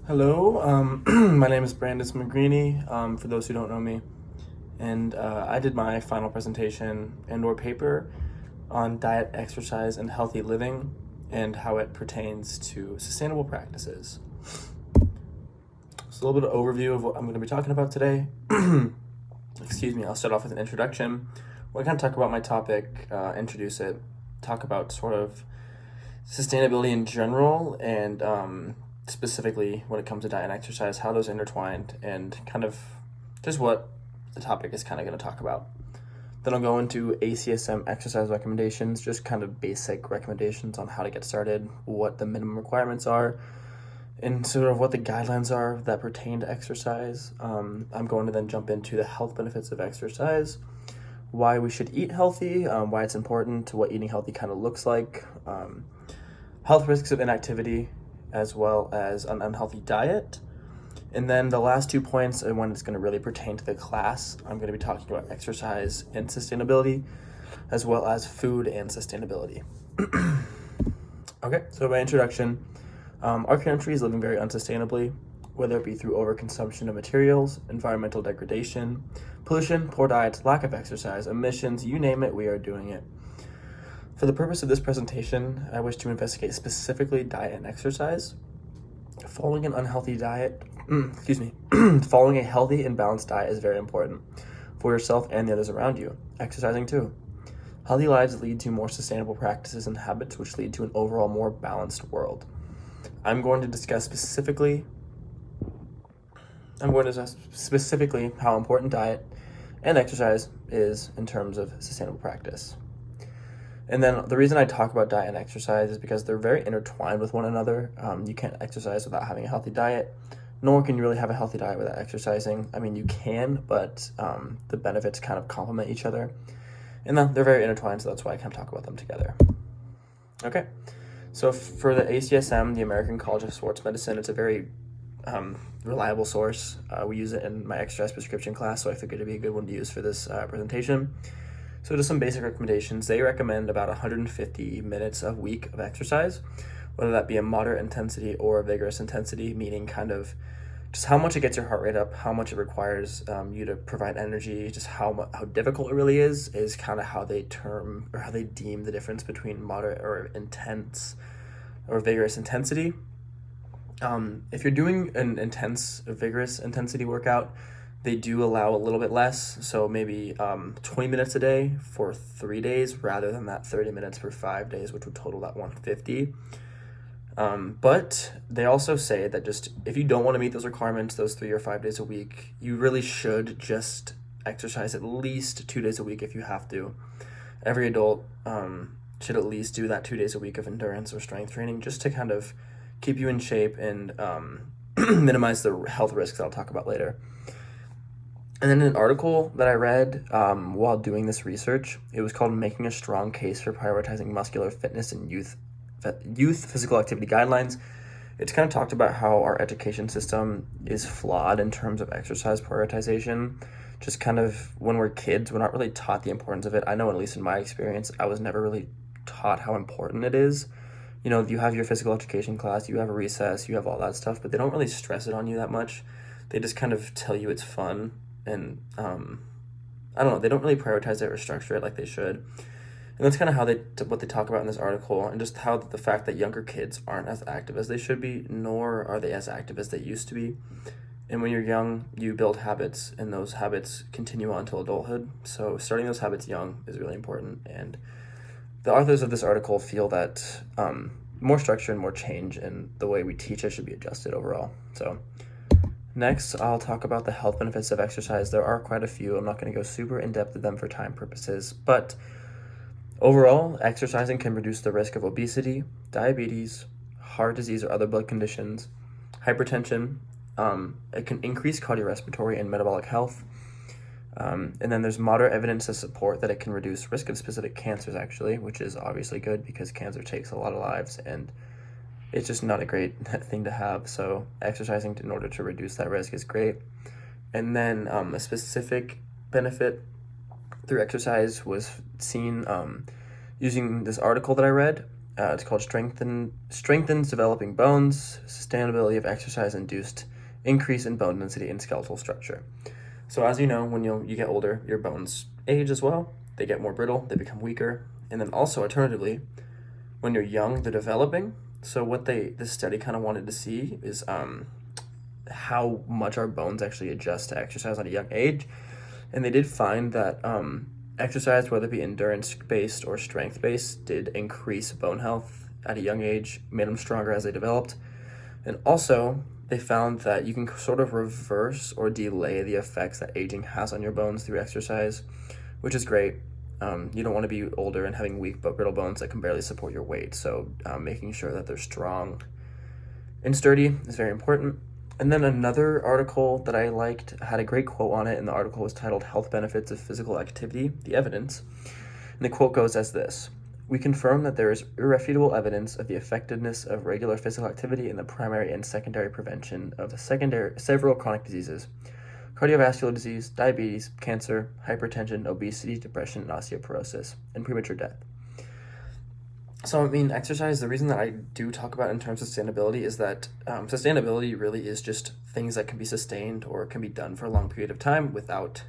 Hello, my name is Brandis McGreeny, for those who don't know me, and I did my final presentation and/or paper on diet, exercise, and healthy living, and how it pertains to sustainable practices. So a little bit of overview of what I'm going to be talking about today. Excuse me, I'll start off with an introduction. We'll kind of talk about my topic, introduce it, talk about sort of sustainability in general, and specifically when it comes to diet and exercise, how those are intertwined, and kind of just what the topic is kind of going to talk about. Then I'll go into ACSM exercise recommendations, just kind of basic recommendations on how to get started, what the minimum requirements are, and sort of what the guidelines are that pertain to exercise. I'm going to then jump into the health benefits of exercise, why we should eat healthy, why it's important, what eating healthy kind of looks like, health risks of inactivity, as well as an unhealthy diet. And then the last 2 points are when it's going to really pertain to the class. I'm going to be talking about exercise and sustainability, as well as food and sustainability. Okay, so by introduction, our country is living very unsustainably, whether it be through overconsumption of materials, environmental degradation, pollution, poor diets, lack of exercise, emissions, you name it, we are doing it. For the purpose of this presentation, I wish to investigate specifically diet and exercise. Following an unhealthy diet, following a healthy and balanced diet is very important for yourself and the others around you. Exercising too. Healthy lives lead to more sustainable practices and habits, which lead to an overall more balanced world. I'm going to discuss specifically how important diet and exercise is in terms of sustainable practice. And then the reason I talk about diet and exercise is because they're very intertwined with one another. You can't exercise without having a healthy diet, nor can you really have a healthy diet without exercising. I mean, you can, but the benefits kind of complement each other. And then they're very intertwined, so that's why I kind of talk about them together. Okay, so for the ACSM, the American College of Sports Medicine, it's a very reliable source. We use it in my exercise prescription class, so I figured it'd be a good one to use for this presentation. So just some basic recommendations. They recommend about 150 minutes a week of exercise, whether that be a moderate intensity or a vigorous intensity, meaning kind of just how much it gets your heart rate up, how much it requires you to provide energy, just how difficult it really is kind of how they term or how they deem the difference between moderate or intense or vigorous intensity. If you're doing an vigorous intensity workout, they do allow a little bit less, so maybe 20 minutes a day for 3 days rather than that 30 minutes for 5 days, which would total that 150. But they also say that just if you don't want to meet those requirements, those 3 or 5 days a week, you really should just exercise at least 2 days a week if you have to. Every adult should at least do that 2 days a week of endurance or strength training just to kind of keep you in shape and minimize the health risks that I'll talk about later. And then an article that I read while doing this research, it was called Making a Strong Case for Prioritizing Muscular Fitness in Youth Physical Activity Guidelines. It's kind of talked about how our education system is flawed in terms of exercise prioritization. Just kind of when we're kids, we're not really taught the importance of it. I know, at least in my experience, I was never really taught how important it is. You know, you have your physical education class, you have a recess, you have all that stuff, but they don't really stress it on you that much. They just kind of tell you it's fun. And I don't know, they don't really prioritize it or structure it like they should. And that's kind of how what they talk about in this article, and just how the fact that younger kids aren't as active as they should be, nor are they as active as they used to be. And when you're young, you build habits, and those habits continue on until adulthood. So starting those habits young is really important. And the authors of this article feel that more structure and more change in the way we teach it should be adjusted overall. So next, I'll talk about the health benefits of exercise. There are quite a few. I'm not going to go super in-depth with them for time purposes, but overall, exercising can reduce the risk of obesity, diabetes, heart disease or other blood conditions, hypertension. It can increase cardiorespiratory and metabolic health. And then there's moderate evidence to support that it can reduce risk of specific cancers, actually, which is obviously good because cancer takes a lot of lives and it's just not a great thing to have. So exercising in order to reduce that risk is great. And then a specific benefit through exercise was seen using this article that I read. It's called Strengthens Developing Bones, Sustainability of Exercise-Induced Increase in Bone Density and Skeletal Structure. So as you know, when you get older, your bones age as well. They get more brittle, they become weaker. And then also, alternatively, when you're young, they're developing. So what this study kind of wanted to see is how much our bones actually adjust to exercise at a young age. And they did find that exercise, whether it be endurance-based or strength-based, did increase bone health at a young age, made them stronger as they developed. And also, they found that you can sort of reverse or delay the effects that aging has on your bones through exercise, which is great. You don't want to be older and having weak but brittle bones that can barely support your weight. So making sure that they're strong and sturdy is very important. And then another article that I liked had a great quote on it, and the article was titled Health Benefits of Physical Activity, the Evidence. And the quote goes as this: "We confirm that there is irrefutable evidence of the effectiveness of regular physical activity in the primary and secondary prevention of several chronic diseases: cardiovascular disease, diabetes, cancer, hypertension, obesity, depression, and osteoporosis, and premature death." So, I mean, exercise, the reason that I do talk about it in terms of sustainability is that sustainability really is just things that can be sustained or can be done for a long period of time without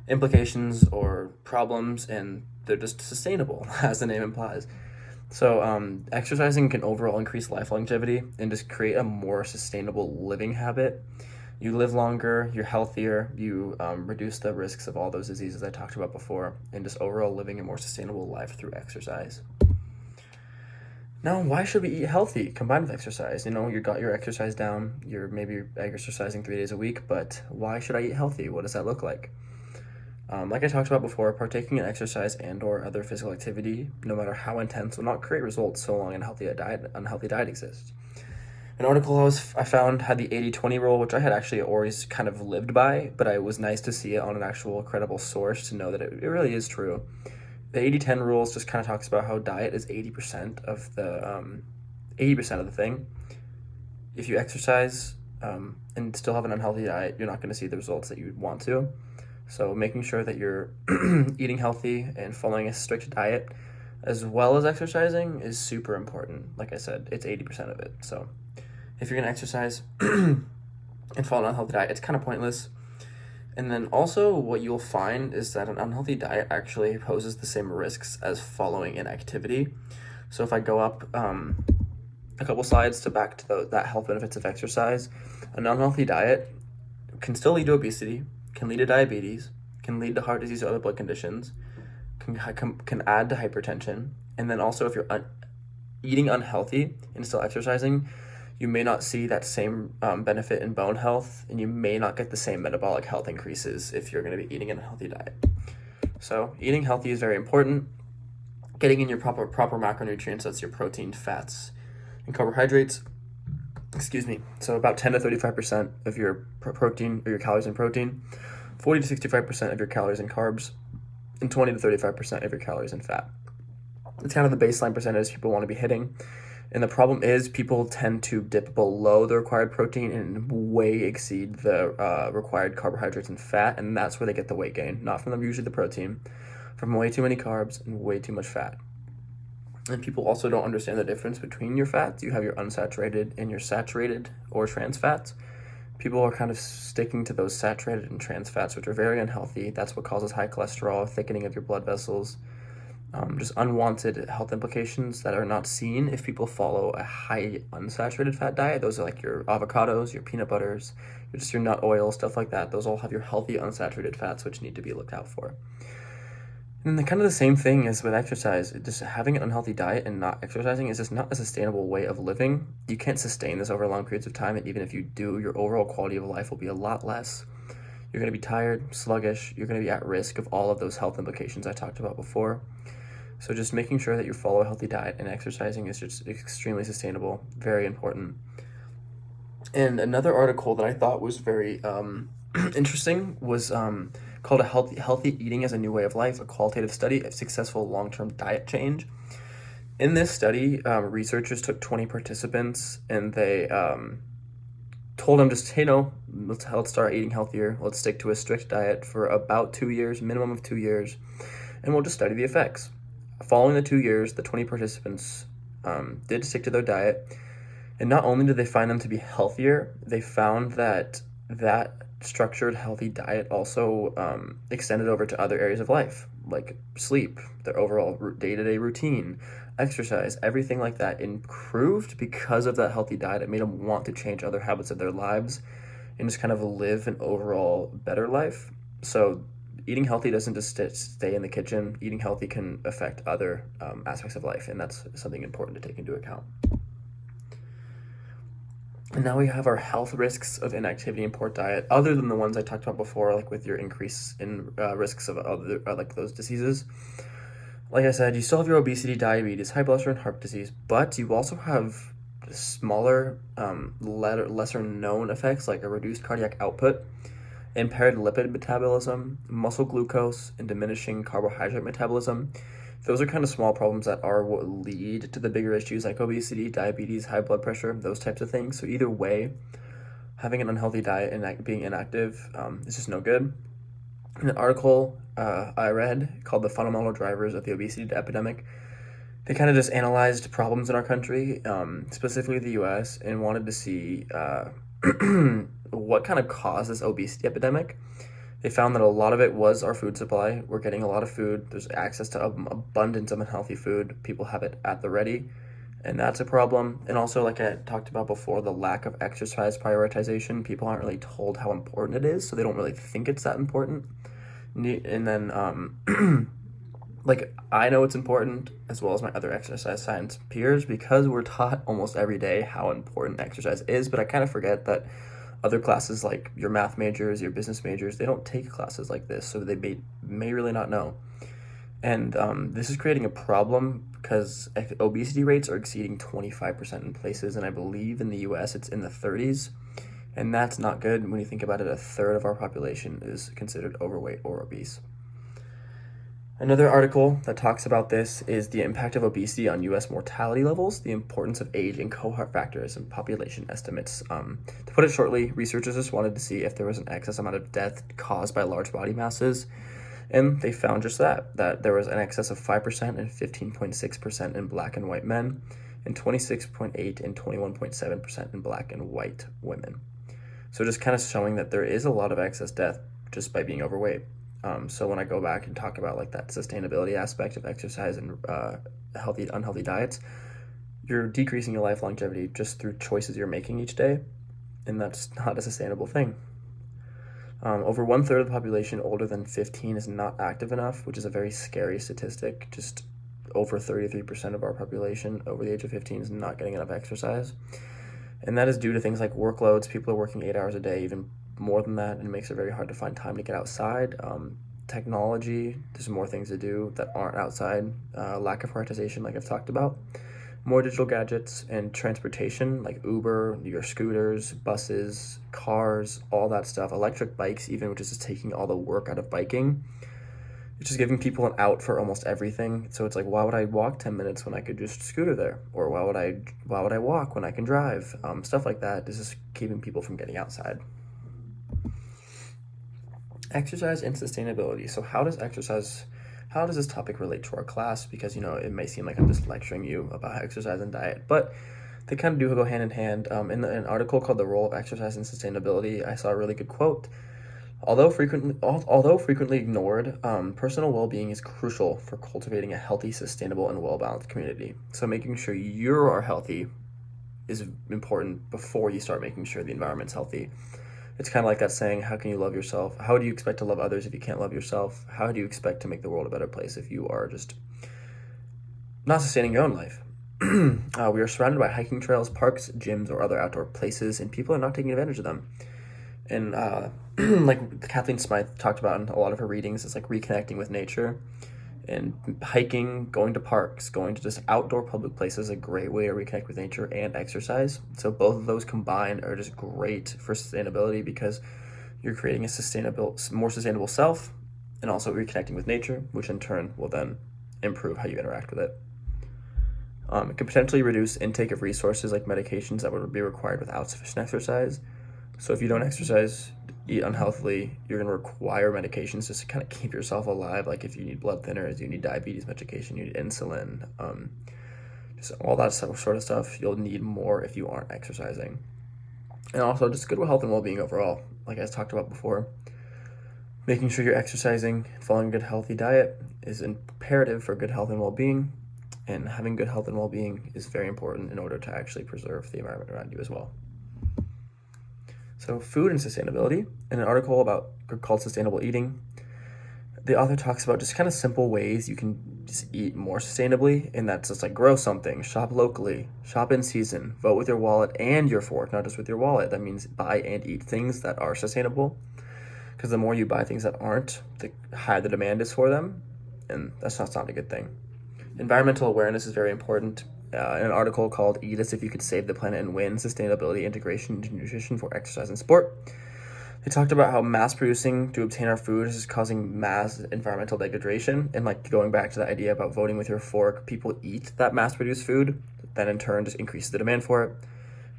implications or problems, and they're just sustainable, as the name implies. So, exercising can overall increase life longevity and just create a more sustainable living habit. You live longer, you're healthier, you reduce the risks of all those diseases I talked about before, and just overall living a more sustainable life through exercise. Now, why should we eat healthy combined with exercise? You got your exercise down, you're maybe exercising 3 days a week, but why should I eat healthy? What does that look like? Like I talked about before, partaking in exercise and or other physical activity, no matter how intense, will not create results so long an unhealthy diet exists. An article I found had the 80-20 rule, which I had actually always kind of lived by, but it was nice to see it on an actual credible source to know that it really is true. The 80-10 rules just kind of talks about how diet is 80% of the thing. If you exercise and still have an unhealthy diet, you're not going to see the results that you want to. So making sure that you're eating healthy and following a strict diet as well as exercising is super important. Like I said, it's 80% of it. So if you're going to exercise and follow an unhealthy diet, it's kind of pointless. And then also what you'll find is that an unhealthy diet actually poses the same risks as following an activity. So if I go up a couple slides to back to that health benefits of exercise, an unhealthy diet can still lead to obesity, can lead to diabetes, can lead to heart disease or other blood conditions, can add to hypertension. And then also if you're eating unhealthy and still exercising, you may not see that same benefit in bone health, and you may not get the same metabolic health increases if you're going to be eating an unhealthy diet. So eating healthy is very important. Getting in your proper macronutrients, that's your protein, fats, and carbohydrates. So about 10 to 35% of your protein or your calories in protein, 40 to 65% of your calories in carbs, and 20 to 35% of your calories in fat. It's kind of the baseline percentage people want to be hitting. And the problem is people tend to dip below the required protein and way exceed the required carbohydrates and fat, and that's where they get the weight gain. Not from usually the protein, from way too many carbs and way too much fat. And people also don't understand the difference between your fats. You have your unsaturated and your saturated or trans fats. People are kind of sticking to those saturated and trans fats, which are very unhealthy. That's what causes high cholesterol, thickening of your blood vessels, just unwanted health implications that are not seen if people follow a high unsaturated fat diet. Those are like your avocados, your peanut butters, your nut oil, stuff like that. Those all have your healthy unsaturated fats, which need to be looked out for. And then kind of the same thing as with exercise. Just having an unhealthy diet and not exercising is just not a sustainable way of living. You can't sustain this over long periods of time, and even if you do, your overall quality of life will be a lot less. You're going to be tired, sluggish, you're going to be at risk of all of those health implications I talked about before. So just making sure that you follow a healthy diet and exercising is just extremely sustainable, very important. And another article that I thought was very interesting was called A Healthy Eating as a New Way of Life, a qualitative study of successful long-term diet change. In this study, researchers took 20 participants and they told them just, hey, let's start eating healthier. Let's stick to a strict diet for about 2 years, minimum of 2 years, and we'll just study the effects. Following the 2 years, the 20 participants did stick to their diet. And not only did they find them to be healthier, they found that structured, healthy diet also extended over to other areas of life, like sleep, their overall day-to-day routine, exercise, everything like that improved because of that healthy diet. It made them want to change other habits of their lives and just kind of live an overall better life. So eating healthy doesn't just stay in the kitchen. Eating healthy can affect other aspects of life, and that's something important to take into account. And now we have our health risks of inactivity and poor diet, other than the ones I talked about before, like with your increase in risks of other like those diseases. Like I said, you still have your obesity, diabetes, high blood sugar, and heart disease, but you also have smaller, lesser known effects like a reduced cardiac output, impaired lipid metabolism, muscle glucose, and diminishing carbohydrate metabolism. Those are kind of small problems that are what lead to the bigger issues like obesity, diabetes, high blood pressure, those types of things. So either way, having an unhealthy diet and being inactive is just no good. In an article I read called "The Fundamental Drivers of the Obesity Epidemic," they kind of just analyzed problems in our country, specifically the U.S., and wanted to see what kind of caused this obesity epidemic. They found that a lot of it was our food supply. We're getting a lot of food. There's access to abundance of unhealthy food. People have it at the ready, and that's a problem. And also, like I talked about before, the lack of exercise prioritization. People aren't really told how important it is, so they don't really think it's that important. And then, like, I know it's important, as well as my other exercise science peers, because we're taught almost every day how important exercise is, but I kind of forget that other classes, like your math majors, your business majors, they don't take classes like this, so they may really not know. And this is creating a problem because obesity rates are exceeding 25% in places, and I believe in the US it's in the 30s. And that's not good. When you think about it, a third of our population is considered overweight or obese. Another article that talks about this is the impact of obesity on U.S. mortality levels, the importance of age and cohort factors, and population estimates. To put it shortly, researchers just wanted to see if there was an excess amount of death caused by large body masses, and they found just that there was an excess of 5% and 15.6% in black and white men, and 26.8 and 21.7% in black and white women. So just kind of showing that there is a lot of excess death just by being overweight. So when I go back and talk about like that sustainability aspect of exercise and unhealthy diets, you're decreasing your life longevity just through choices you're making each day, and that's not a sustainable thing. Over 1/3 of the population older than 15 is not active enough, which is a very scary statistic. Just over 33% of our population over the age of 15 is not getting enough exercise. And that is due to things like workloads. People are working 8 hours a day, even more than that, and it makes it very hard to find time to get outside. Technology, there's more things to do that aren't outside. Lack of prioritization, like I've talked about. More digital gadgets and transportation, like Uber, your scooters, buses, cars, all that stuff. Electric bikes, even, which is just taking all the work out of biking. It's just giving people an out for almost everything. So it's like, why would I walk 10 minutes when I could just scooter there? Or why would I walk when I can drive? Stuff like that is just keeping people from getting outside. Exercise and sustainability. So how does this topic relate to our class? Because, it may seem like I'm just lecturing you about exercise and diet, but they kind of do go hand in hand. In an article called "The Role of Exercise in Sustainability," I saw a really good quote. Although frequently ignored, personal well-being is crucial for cultivating a healthy, sustainable, and well-balanced community. So making sure you are healthy is important before you start making sure the environment's healthy. It's kind of like that saying, how can you love yourself? How do you expect to love others if you can't love yourself? How do you expect to make the world a better place if you are just not sustaining your own life? We are surrounded by hiking trails, parks, gyms, or other outdoor places, and people are not taking advantage of them. And like Kathleen Smythe talked about in a lot of her readings, it's like reconnecting with nature. And hiking, going to parks, going to just outdoor public places is a great way to reconnect with nature and exercise. So both of those combined are just great for sustainability because you're creating a more sustainable self and also reconnecting with nature, which in turn will then improve how you interact with it. It could potentially reduce intake of resources like medications that would be required without sufficient exercise. So if you don't exercise, eat unhealthily, you're going to require medications just to kind of keep yourself alive. Like if you need blood thinners, you need diabetes medication, you need insulin, So all that sort of stuff, you'll need more if you aren't exercising. And also just good health and well-being overall. Like I talked about before, making sure you're exercising, following a good healthy diet is imperative for good health and well-being. And having good health and well-being is very important in order to actually preserve the environment around you as well. So food and sustainability, in an article called Sustainable Eating, the author talks about just kind of simple ways you can just eat more sustainably, and that's just like grow something, shop locally, shop in season, vote with your wallet and your fork, not just with your wallet. That means buy and eat things that are sustainable, because the more you buy things that aren't, the higher the demand is for them, and that's not a good thing. Environmental awareness is very important. In an article called Eat As If You Could Save the Planet and Win, Sustainability Integration into Nutrition for Exercise and Sport, they talked about how mass producing to obtain our food is causing mass environmental degradation. And like going back to the idea about voting with your fork, people eat that mass produced food, then in turn just increases the demand for it.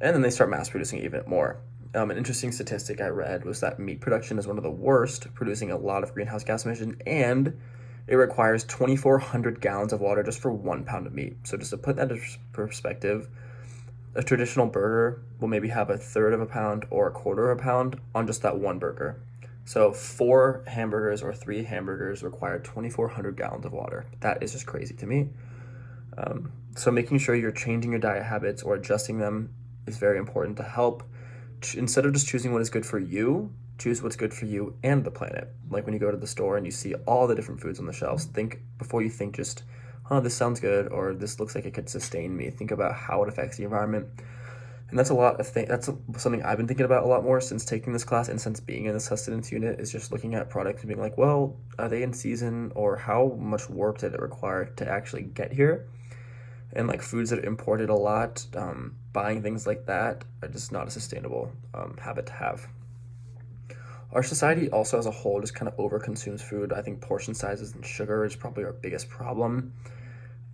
And then they start mass producing even more. An interesting statistic I read was that meat production is one of the worst, producing a lot of greenhouse gas emissions, and it requires 2,400 gallons of water just for 1 pound of meat. So just to put that into perspective, a traditional burger will maybe have a third of a pound or a quarter of a pound on just that one burger. So 4 hamburgers or 3 hamburgers require 2,400 gallons of water. That is just crazy to me. So making sure you're changing your diet habits or adjusting them is very important to help. Instead of just choosing what is good for you, choose what's good for you and the planet. Like when you go to the store and you see all the different foods on the shelves, think before you think just, oh, this sounds good, or this looks like it could sustain me. Think about how it affects the environment. And that's something I've been thinking about a lot more since taking this class and since being in the sustenance unit, is just looking at products and being like, well, are they in season, or how much work did it require to actually get here? And like foods that are imported a lot, buying things like that are just not a sustainable habit to have. Our society also as a whole just kind of overconsumes food. I think portion sizes and sugar is probably our biggest problem.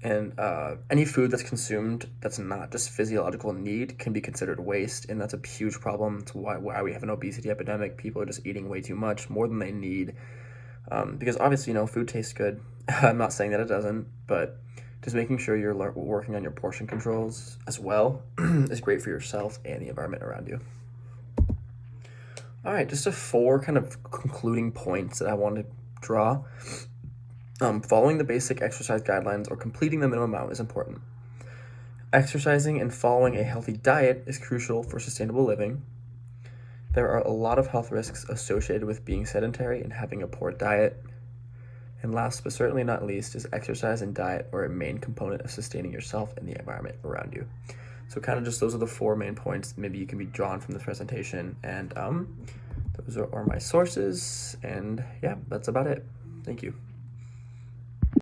And any food that's consumed that's not just physiological need can be considered waste, and that's a huge problem. It's why we have an obesity epidemic. People are just eating way too much, more than they need. Because obviously, food tastes good. I'm not saying that it doesn't, but just making sure you're working on your portion controls as well is great for yourself and the environment around you. All right, just 4 kind of concluding points that I want to draw. Following the basic exercise guidelines or completing the minimum amount is important. Exercising and following a healthy diet is crucial for sustainable living. There are a lot of health risks associated with being sedentary and having a poor diet. And last but certainly not least is exercise and diet are a main component of sustaining yourself and the environment around you. So kind of just those are the 4 main points maybe you can be drawn from this presentation. And those are my sources. And yeah, that's about it. Thank you.